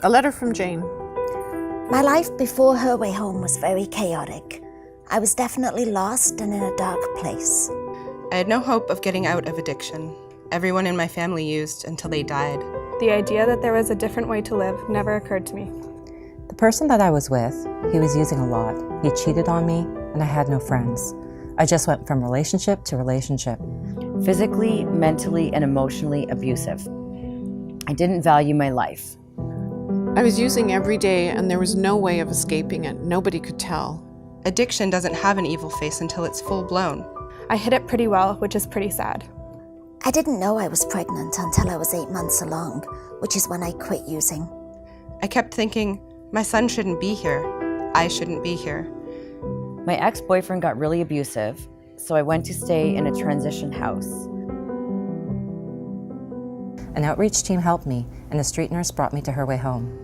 A letter from Jane. My life before HerWay Home was very chaotic. I was definitely lost and in a dark place. I had no hope of getting out of addiction. Everyone in my family used until they died. The idea that there was a different way to live never occurred to me. The person that I was with, he was using a lot. He cheated on me, and I had no friends. I just went from relationship to relationship. Physically, mentally, and emotionally abusive. I didn't value my life. I was using every day and there was no way of escaping it. Nobody could tell. Addiction doesn't have an evil face until it's full blown. I hid it pretty well, which is pretty sad. I didn't know I was pregnant until I was 8 months along, which is when I quit using. I kept thinking, my son shouldn't be here. I shouldn't be here. My ex-boyfriend got really abusive, so I went to stay in a transition house. An outreach team helped me, and a street nurse brought me to HerWay Home.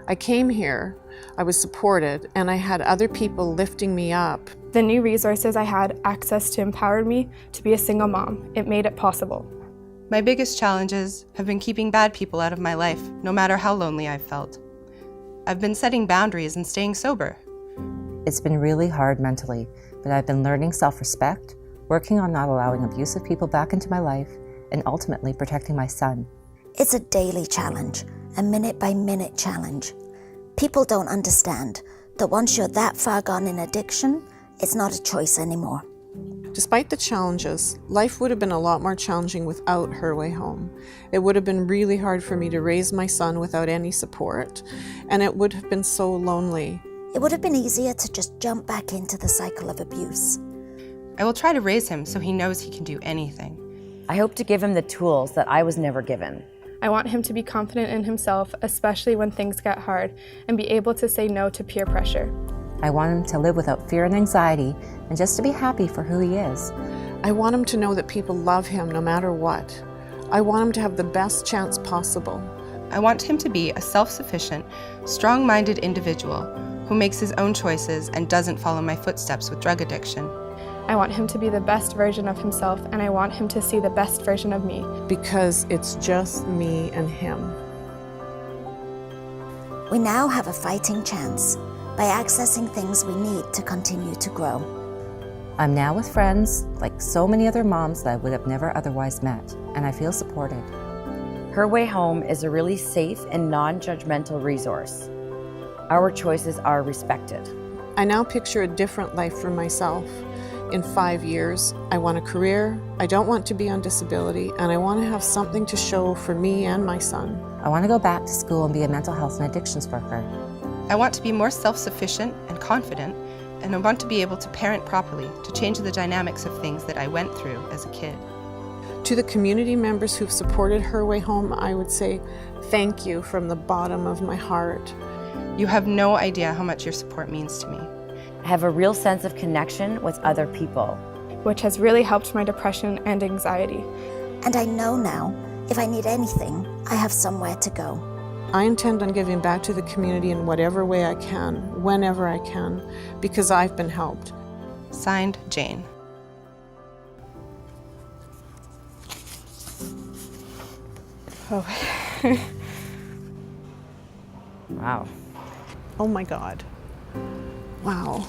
I came here, I was supported, and I had other people lifting me up. The new resources I had access to empowered me to be a single mom. It made it possible. My biggest challenges have been keeping bad people out of my life, no matter how lonely I've felt. I've been setting boundaries and staying sober. It's been really hard mentally, but I've been learning self-respect, working on not allowing abusive people back into my life, and ultimately protecting my son. It's a daily challenge, a minute-by-minute challenge. People don't understand that once you're that far gone in addiction, it's not a choice anymore. Despite the challenges, life would have been a lot more challenging without HerWay Home. It would have been really hard for me to raise my son without any support, and it would have been so lonely. It would have been easier to just jump back into the cycle of abuse. I will try to raise him so he knows he can do anything. I hope to give him the tools that I was never given. I want him to be confident in himself, especially when things get hard, and be able to say no to peer pressure. I want him to live without fear and anxiety, and just to be happy for who he is. I want him to know that people love him no matter what. I want him to have the best chance possible. I want him to be a self-sufficient, strong-minded individual who makes his own choices and doesn't follow my footsteps with drug addiction. I want him to be the best version of himself, and I want him to see the best version of me. Because it's just me and him. We now have a fighting chance by accessing things we need to continue to grow. I'm now with friends, like so many other moms that I would have never otherwise met, and I feel supported. HerWay Home is a really safe and non-judgmental resource. Our choices are respected. I now picture a different life for myself. In 5 years, I want a career, I don't want to be on disability, and I want to have something to show for me and my son. I want to go back to school and be a mental health and addictions worker. I want to be more self-sufficient and confident, and I want to be able to parent properly to change the dynamics of things that I went through as a kid. To the community members who've supported HerWay Home, I would say thank you from the bottom of my heart. You have no idea how much your support means to me. I have a real sense of connection with other people, which has really helped my depression and anxiety. And I know now, if I need anything, I have somewhere to go. I intend on giving back to the community in whatever way I can, whenever I can, because I've been helped. Signed, Jane. Oh. Wow. Oh my God. Wow.